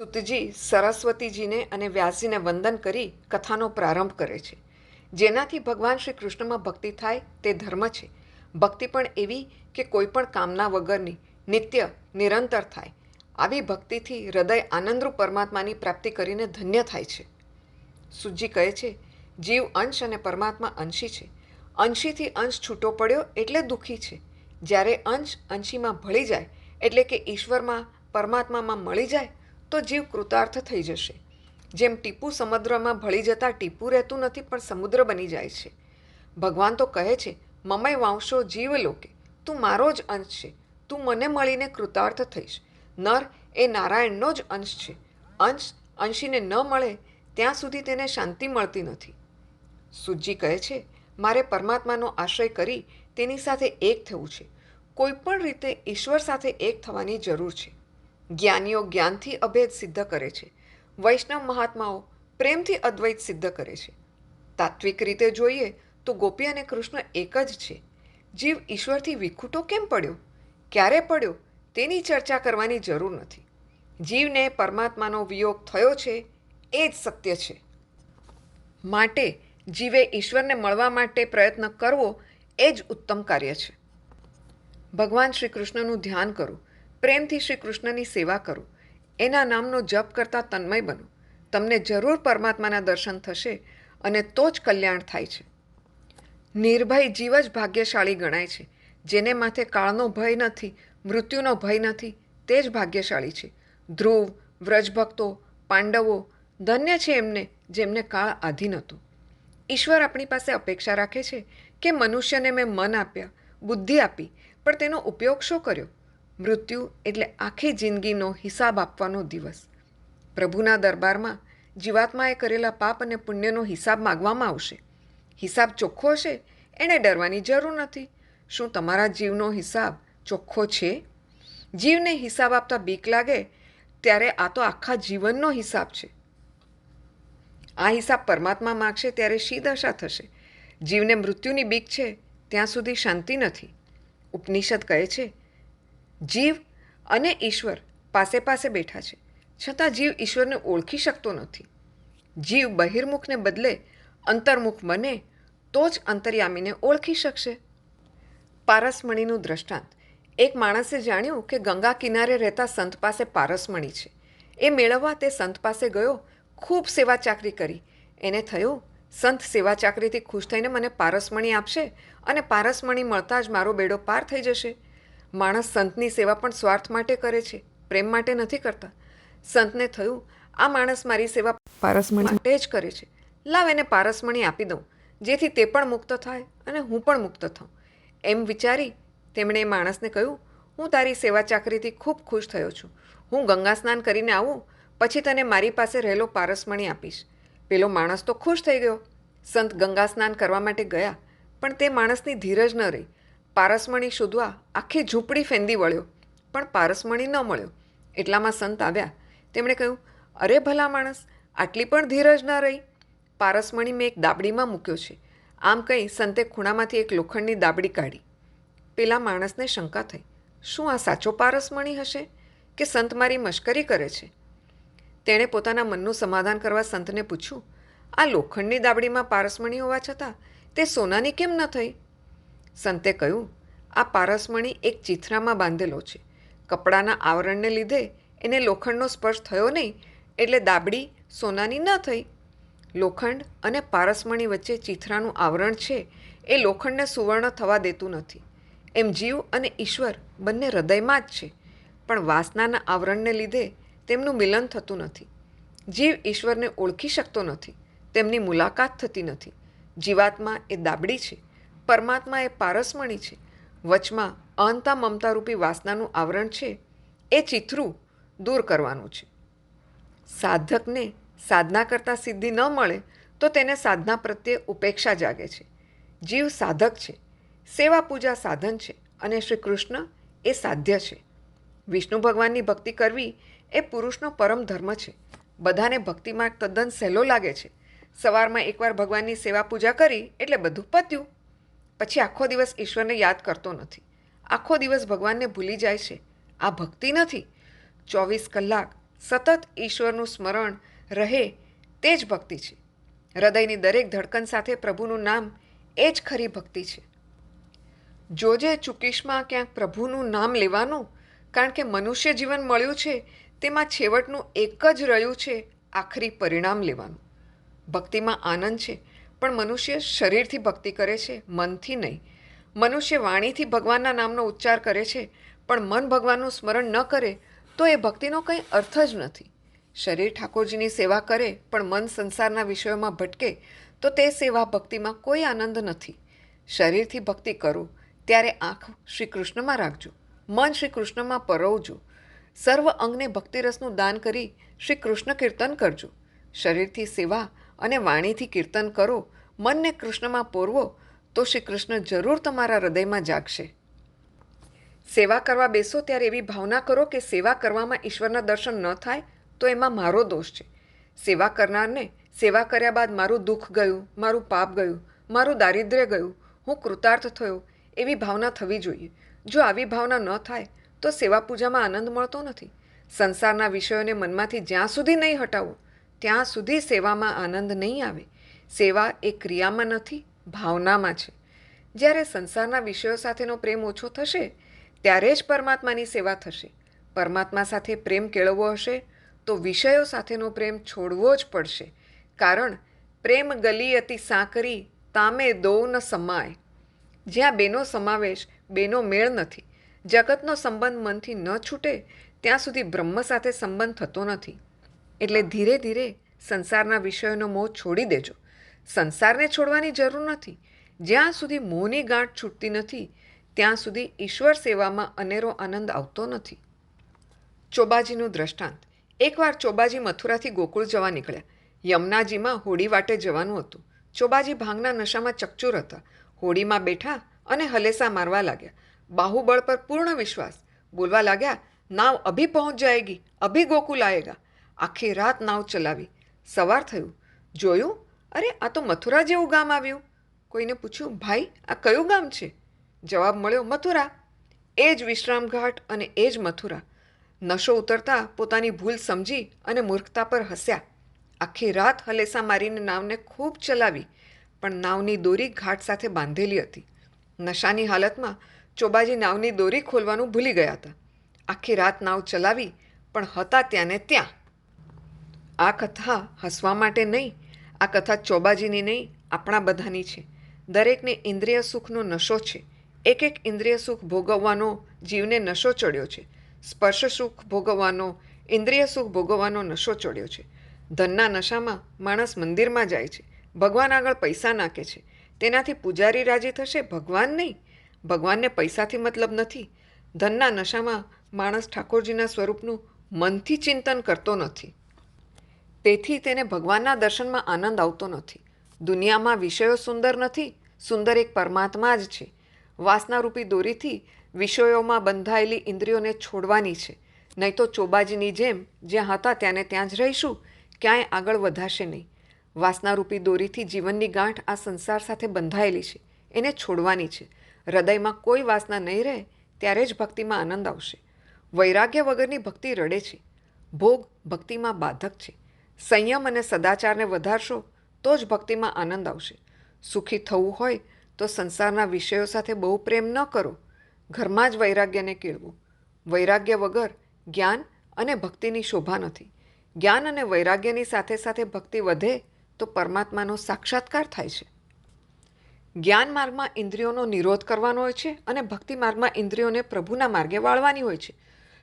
સુતજી સરસ્વતીજીને અને વ્યાસજીને વંદન કરી કથાનો પ્રારંભ કરે છે. જેનાથી ભગવાન શ્રી કૃષ્ણમાં ભક્તિ થાય તે ધર્મ છે. ભક્તિ પણ એવી કે કોઈ પણ કામના વગરની, નિત્ય નિરંતર થાય. આવી ભક્તિથી હૃદય આનંદરૂપ પરમાત્માની પ્રાપ્તિ કરીને ધન્ય થાય છે. સુતજી કહે છે, જીવ અંશ અને પરમાત્મા અંશી છે. અંશીથી અંશ છૂટો પડ્યો એટલે દુઃખી છે. જ્યારે અંશ અંશીમાં ભળી જાય એટલે કે ઈશ્વરમાં પરમાત્મામાં મળી જાય તો જીવ કૃતાર્થ થઈ જશે. જેમ ટીપું સમુદ્રમાં ભળી જતાં ટીપું રહેતું નથી પણ સમુદ્ર બની જાય છે. ભગવાન તો કહે છે, મમય વાંશો જીવ લોકે, તું મારો જ અંશ છે. તું મને મળીને કૃતાર્થ થઈશ. નર એ નારાયણનો જ અંશ છે. અંશ અંશીને ન મળે ત્યાં સુધી તેને શાંતિ મળતી નથી. સુતજી કહે છે, મારે પરમાત્માનો આશ્રય કરી તેની સાથે એક થવું છે. કોઈ પણ રીતે ઈશ્વર સાથે એક થવાની જરૂર છે. જ્ઞાનીઓ જ્ઞાનથી અભેદ સિદ્ધ કરે છે. વૈષ્ણવ મહાત્માઓ પ્રેમથી અદ્વૈત સિદ્ધ કરે છે. તાત્વિક રીતે જોઈએ તો ગોપી અને કૃષ્ણ એક જ છે. જીવ ઈશ્વરથી વિખૂટો કેમ પડ્યો, ક્યારે પડ્યો તેની ચર્ચા કરવાની જરૂર નથી. જીવને પરમાત્માનો વિયોગ થયો છે એ જ સત્ય છે. માટે જીવે ઈશ્વરને મળવા માટે પ્રયત્ન કરવો એ જ ઉત્તમ કાર્ય છે. ભગવાન શ્રી કૃષ્ણનું ધ્યાન કરો, પ્રેમથી શ્રી કૃષ્ણની સેવા કરો, એના નામનો જપ કરતાં તન્મય બનો. તમને જરૂર પરમાત્માના દર્શન થશે અને તો જ કલ્યાણ થાય છે. નિર્ભય જીવ જ ભાગ્યશાળી ગણાય છે. જેને માથે કાળનો ભય નથી, મૃત્યુનો ભય નથી, તે જ ભાગ્યશાળી છે. ધ્રુવ, વ્રજભક્તો, પાંડવો ધન્ય છે એમને જેમને કાળ આધીન હતો. ઈશ્વર આપણી પાસે અપેક્ષા રાખે છે કે મનુષ્યને મેં મન આપ્યા, બુદ્ધિ આપી, પણ તેનો ઉપયોગ શું કર્યો? મૃત્યુ એટલે આખી જિંદગીનો હિસાબ આપવાનો દિવસ. પ્રભુના દરબારમાં જીવાત્માએ કરેલા પાપ અને પુણ્યનો હિસાબ માગવામાં આવશે. હિસાબ ચોખ્ખો હશે એણે ડરવાની જરૂર નથી. શું તમારા જીવનો હિસાબ ચોખ્ખો છે? જીવને હિસાબ આપતા બીક લાગે ત્યારે આ તો આખા જીવનનો હિસાબ છે. આ હિસાબ પરમાત્મા માગશે ત્યારે શી દશા થશે? જીવને મૃત્યુની બીક છે ત્યાં સુધી શાંતિ નથી. ઉપનિષદ કહે છે, જીવ અને ઈશ્વર પાસે પાસે બેઠા છે, છતાં જીવ ઈશ્વરને ઓળખી શકતો નથી. જીવ બહિર્મુખને બદલે અંતર્મુખ બને તો જ અંતર્યામીને ઓળખી શકશે. પારસમણીનું દ્રષ્ટાંત. એક માણસે જાણ્યું કે ગંગા કિનારે રહેતા સંત પાસે પારસમણી છે. એ મેળવવા તે સંત પાસે ગયો, ખૂબ સેવા ચાકરી કરી. એને થયું, સંત સેવા ચાકરીથી ખુશ થઈને મને પારસમણી આપશે અને પારસમણી મળતા જ મારો બેડો પાર થઈ જશે. માણસ સંતની સેવા પણ સ્વાર્થ માટે કરે છે, પ્રેમ માટે નથી કરતા. સંતને થયું, આ માણસ મારી સેવા પારસમણી માટે જ કરે છે. લાવ એને પારસમણી આપી દઉં, જેથી તે પણ મુક્ત થાય અને હું પણ મુક્ત થાઉં. એમ વિચારી તેમણે એ માણસને કહ્યું, હું તારી સેવા ચાકરીથી ખૂબ ખુશ થયો છું. હું ગંગા સ્નાન કરીને આવું પછી તને મારી પાસે રહેલો પારસમણી આપીશ. પેલો માણસ તો ખુશ થઈ ગયો. સંત ગંગા સ્નાન કરવા માટે ગયા, પણ તે માણસની ધીરજ ન રહી. પારસમણી શોધવા આખી ઝૂંપડી ફેંદી વળ્યો, પણ પારસમણી ન મળ્યો. એટલામાં સંત આવ્યા. તેમણે કહ્યું, અરે ભલા માણસ, આટલી પણ ધીરજ ન રહી. પારસમણી મેં એક દાબડીમાં મૂક્યો છે. આમ કહી સંતે ખૂણામાંથી એક લોખંડની દાબડી કાઢી. પેલા માણસને શંકા થઈ, શું આ સાચો પારસમણી હશે કે સંત મારી મશ્કરી કરે છે? તેણે પોતાના મનનું સમાધાન કરવા સંતને પૂછ્યું, આ લોખંડની દાબડીમાં પારસમણી હોવા છતાં તે સોનાની કેમ ન થઈ? સંતે કહ્યું, આ પારસમણી એક ચીથરામાં બાંધેલો છે. કપડાના આવરણને લીધે એને લોખંડનો સ્પર્શ થયો નહીં, એટલે દાબડી સોનાની ન થઈ. લોખંડ અને પારસમણી વચ્ચે ચીથરાનું આવરણ છે એ લોખંડને સુવર્ણ થવા દેતું નથી. એમ જીવ અને ઈશ્વર બંને હૃદયમાં જ છે, પણ વાસનાના આવરણને લીધે તેમનું મિલન થતું નથી. જીવ ઈશ્વરને ઓળખી શકતો નથી, તેમની મુલાકાત થતી નથી. જીવાત્મા એ દાબડી છે, પરમાત્મા એ પારસમણી છે. વચમાં અહંતા મમતારૂપી વાસનાનું આવરણ છે, એ ચીથરું દૂર કરવાનું છે. સાધકને સાધના કરતાં સિદ્ધિ ન મળે તો તેને સાધના પ્રત્યે ઉપેક્ષા જાગે છે. જીવ સાધક છે, સેવા પૂજા સાધન છે અને શ્રી કૃષ્ણ એ સાધ્ય છે. વિષ્ણુ ભગવાનની ભક્તિ કરવી એ પુરુષનો પરમ ધર્મ છે. બધાને ભક્તિ માર્ગ તદ્દન સહેલો લાગે છે. સવારમાં એકવાર ભગવાનની સેવા પૂજા કરી એટલે બધું પત્યું. પછી આખો દિવસ ઈશ્વરને યાદ કરતો નથી. આખો દિવસ ભગવાનને ભૂલી જાય છે. આ ભક્તિ નથી. 24 કલાક સતત ઈશ્વરનું સ્મરણ રહે તે જ ભક્તિ છે. હૃદયની દરેક ધડકન સાથે પ્રભુનું નામ એ જ ખરી ભક્તિ છે. જોજે ચૂકીશમાં ક્યાંક પ્રભુનું નામ લેવાનું, કારણ કે મનુષ્ય જીવન મળ્યું છે તેમાં છેવટનું એક જ રહ્યું છે આખરી પરિણામ લેવાનું. ભક્તિમાં આનંદ છે, પણ મનુષ્ય શરીરથી ભક્તિ કરે છે, મનથી નહીં. મનુષ્ય વાણીથી ભગવાનના નામનો ઉચ્ચાર કરે છે, પણ મન ભગવાનનું સ્મરણ ન કરે તો એ ભક્તિનો કંઈ અર્થ જ નથી. શરીર ઠાકોરજીની સેવા કરે પણ મન સંસારના વિષયોમાં ભટકે તો તે સેવા ભક્તિમાં કોઈ આનંદ નથી. શરીરથી ભક્તિ કરો ત્યારે આંખ શ્રી કૃષ્ણમાં રાખજો, મન શ્રી કૃષ્ણમાં પરોવજો. સર્વ અંગને ભક્તિરસનું દાન કરી શ્રી કૃષ્ણ કીર્તન કરજો. શરીરથી સેવા અને વાણીથી કીર્તન કરો, મનને કૃષ્ણમાં પોરવો તો શ્રી કૃષ્ણ જરૂર તમારા હૃદયમાં જાગશે. સેવા કરવા બેસો ત્યારે એવી ભાવના કરો કે સેવા કરવામાં ઈશ્વરના દર્શન ન થાય તો એમાં મારો દોષ છે. સેવા કરનારને સેવા કર્યા બાદ મારું દુઃખ ગયું, મારું પાપ ગયું, મારું દારિદ્ર્ય ગયું, હું કૃતાર્થ થયો, એવી ભાવના થવી જોઈએ. જો આવી ભાવના ન થાય તો સેવા પૂજામાં આનંદ મળતો નથી. સંસારના વિષયોને મનમાંથી જ્યાં સુધી નહીં હટાવો ત્યાં સુધી સેવામાં આનંદ નહીં આવે. સેવા એ ક્રિયામાં નથી, ભાવનામાં છે. જ્યારે સંસારના વિષયો સાથેનો પ્રેમ ઓછો થશે ત્યારે જ પરમાત્માની સેવા થશે. પરમાત્મા સાથે પ્રેમ કેળવવો હશે તો વિષયો સાથેનો પ્રેમ છોડવો જ પડશે. કારણ પ્રેમ ગલી અતિ સાંકરી તામે દો ન સમાય. જ્યાં બેનો સમાવેશ, બેનો મેળ નથી, જગતનો સંબંધ મનથી ન છૂટે ત્યાં સુધી બ્રહ્મ સાથે સંબંધ થતો નથી. એટલે ધીરે ધીરે સંસારના વિષયોનો મોહ છોડી દેજો. સંસારને છોડવાની જરૂર નથી. જ્યાં સુધી મોહની ગાંઠ છૂટતી નથી ત્યાં સુધી ઈશ્વર સેવામાં અનેરો આનંદ આવતો નથી. ચોબાજીનું દ્રષ્ટાંત. એકવાર ચોબાજી મથુરાથી ગોકુળ જવા નીકળ્યા. યમુનાજીમાં હોડી વાટે જવાનું હતું. ચોબાજી ભાંગના નશામાં ચકચૂર હતા. હોડીમાં બેઠા અને હલેસા મારવા લાગ્યા. બાહુબળ પર પૂર્ણ વિશ્વાસ. બોલવા લાગ્યા, નાવ અભી પહોંચ જાએગી, અભી ગોકુલ આએગા. આખી રાત નાવ ચલાવી. સવાર થયું, જોયું, અરે આ તો મથુરા જેવું ગામ આવ્યું. કોઈને પૂછ્યું, ભાઈ આ કયું ગામ છે? જવાબ મળ્યો, મથુરા. એ જ વિશ્રામઘાટ અને એ જ મથુરા. નશો ઉતરતા પોતાની ભૂલ સમજી અને મૂર્ખતા પર હસ્યા. આખી રાત હલેસા મારીને નાવને ખૂબ ચલાવી, પણ નાવની દોરી ઘાટ સાથે બાંધેલી હતી. નશાની હાલતમાં ચોબાજી નાવની દોરી ખોલવાનું ભૂલી ગયા હતા. આખી રાત નાવ ચલાવી, પણ હતા ત્યાંને ત્યાં. આ કથા હસવા માટે નહીં, આ કથા ચોબાજીની નહીં, આપણા બધાની છે. દરેકને ઇન્દ્રિય સુખનો નશો છે. એક એક ઇન્દ્રિય સુખ ભોગવવાનો જીવને નશો ચડ્યો છે. સ્પર્શ સુખ ભોગવવાનો, ઇન્દ્રિય સુખ ભોગવવાનો નશો ચડ્યો છે. ધનના નશામાં માણસ મંદિરમાં જાય છે, ભગવાન આગળ પૈસા નાખે છે. તેનાથી પૂજારી રાજી થશે, ભગવાન નહીં. ભગવાનને પૈસાથી મતલબ નથી. ધનના નશામાં માણસ ઠાકોરજીના સ્વરૂપનું મનથી ચિંતન કરતો નથી. તેથી તેને ભગવાનના દર્શનમાં આનંદ આવતો નથી. દુનિયામાં વિષયો સુંદર નથી, સુંદર એક પરમાત્મા જ છે. વાસનારૂપી દોરીથી વિષયોમાં બંધાયેલી ઇન્દ્રિયોને છોડવાની છે. નહીં તો ચોબાજીની જેમ જ્યાં હતા ત્યાંને ત્યાં જ રહીશું, ક્યાંય આગળ વધાશે નહીં. વાસનારૂપી દોરીથી જીવનની ગાંઠ આ સંસાર સાથે બંધાયેલી છે, એને છોડવાની છે. હૃદયમાં કોઈ વાસના નહીં રહે ત્યારે જ ભક્તિમાં આનંદ આવશે. વૈરાગ્ય વગરની ભક્તિ રડે છે. ભોગ ભક્તિમાં બાધક છે. સંયમ અને સદાચારને વધારશો તો જ ભક્તિમાં આનંદ આવશે. સુખી થવું હોય તો સંસારના વિષયો સાથે બહુ પ્રેમ ન કરો. ઘરમાં જ વૈરાગ્યને કેળવો. વૈરાગ્ય વગર જ્ઞાન અને ભક્તિની શોભા નથી. જ્ઞાન અને વૈરાગ્યની સાથે સાથે ભક્તિ વધે તો પરમાત્માનો સાક્ષાત્કાર થાય છે. જ્ઞાન માર્ગમાં ઇન્દ્રિયોનો નિરોધ કરવાનો હોય છે અને ભક્તિ માર્ગમાં ઇન્દ્રિયોને પ્રભુના માર્ગે વાળવાની હોય છે.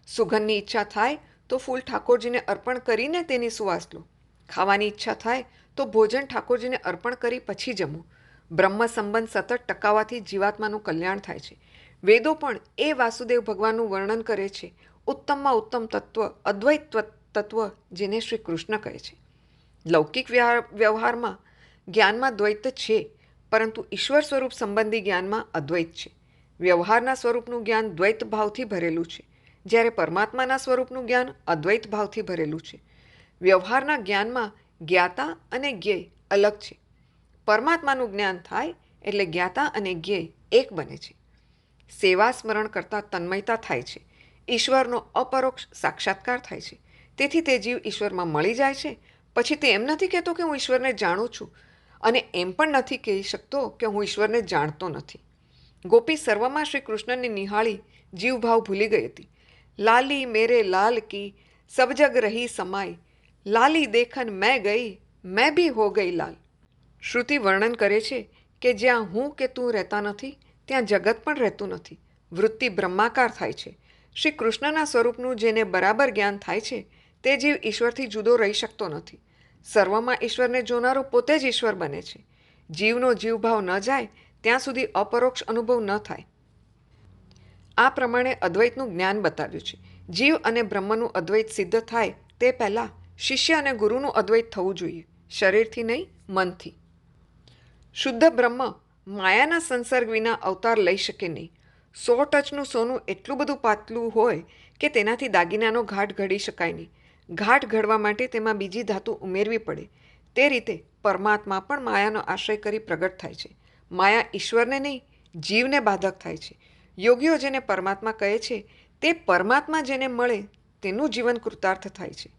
સુગંધની ઈચ્છા થાય તો ફૂલ ઠાકોરજીને અર્પણ કરીને તેની સુવાસ લો. ખાવાની ઈચ્છા થાય તો ભોજન ઠાકોરજીને અર્પણ કરી પછી જમો. બ્રહ્મ સંબંધ સતત ટકાવવાથી જીવાત્માનું કલ્યાણ થાય છે. વેદો પણ એ વાસુદેવ ભગવાનનું વર્ણન કરે છે. ઉત્તમમાં ઉત્તમ તત્વ, અદ્વૈત તત્વ, જેને શ્રી કૃષ્ણ કહે છે. લૌકિક વ્યવહારમાં જ્ઞાનમાં દ્વૈત છે, પરંતુ ઈશ્વર સ્વરૂપ સંબંધી જ્ઞાનમાં અદ્વૈત છે. વ્યવહારના સ્વરૂપનું જ્ઞાન દ્વૈત ભાવથી ભરેલું છે, જ્યારે પરમાત્માના સ્વરૂપનું જ્ઞાન અદ્વૈત ભાવથી ભરેલું છે. વ્યવહારના જ્ઞાનમાં જ્ઞાતા અને જ્ઞેય અલગ છે. પરમાત્માનું જ્ઞાન થાય એટલે જ્ઞાતા અને જ્ઞેય એક બને છે. સેવા સ્મરણ કરતાં તન્મયતા થાય છે. ઈશ્વરનો અપરોક્ષ સાક્ષાત્કાર થાય છે. તેથી તે જીવ ઈશ્વરમાં મળી જાય છે. પછી તે એમ નથી કહેતો કે હું ઈશ્વરને જાણું છું, અને એમ પણ નથી કહી શકતો કે હું ઈશ્વરને જાણતો નથી. ગોપી સર્વમાં શ્રી કૃષ્ણને નિહાળી જીવભાવ ભૂલી ગઈ હતી. લાલી મેરે લાલ કી સબ જગ રહી સમાઈ, લાલી દેખન મેં ગઈ, મેં ભી હો ગઈ લાલ. શ્રુતિ વર્ણન કરે છે કે જ્યાં હું કે તું રહેતા નથી ત્યાં જગત પણ રહેતું નથી. વૃત્તિ બ્રહ્માકાર થાય છે. શ્રી કૃષ્ણના સ્વરૂપનું જેને બરાબર જ્ઞાન થાય છે તે જીવ ઈશ્વરથી જુદો રહી શકતો નથી. સર્વમાં ઈશ્વરને જોનારો પોતે જ ઈશ્વર બને છે. જીવનો જીવભાવ ન જાય ત્યાં સુધી અપરોક્ષ અનુભવ ન થાય. આ પ્રમાણે અદ્વૈતનું જ્ઞાન બતાવ્યું છે. જીવ અને બ્રહ્મનું અદ્વૈત સિદ્ધ થાય તે પહેલાં શિષ્ય અને ગુરુનું અદ્વૈત થવું જોઈએ, શરીરથી નહીં, મનથી. શુદ્ધ બ્રહ્મ માયાના સંસર્ગ વિના અવતાર લઈ શકે નહીં. 100 ટચનું સોનું એટલું બધું પાતળું હોય કે તેનાથી દાગીનાનો ઘાટ ઘડી શકાય નહીં. ઘાટ ઘડવા માટે તેમાં બીજી ધાતુ ઉમેરવી પડે. તે રીતે પરમાત્મા પણ માયાનો આશ્રય કરી પ્રગટ થાય છે. માયા ઈશ્વરને નહીં, જીવને બાધક થાય છે. યોગીઓ જેને પરમાત્મા કહે છે તે પરમાત્મા જેને મળે તેનું જીવન કૃતાર્થ થાય છે.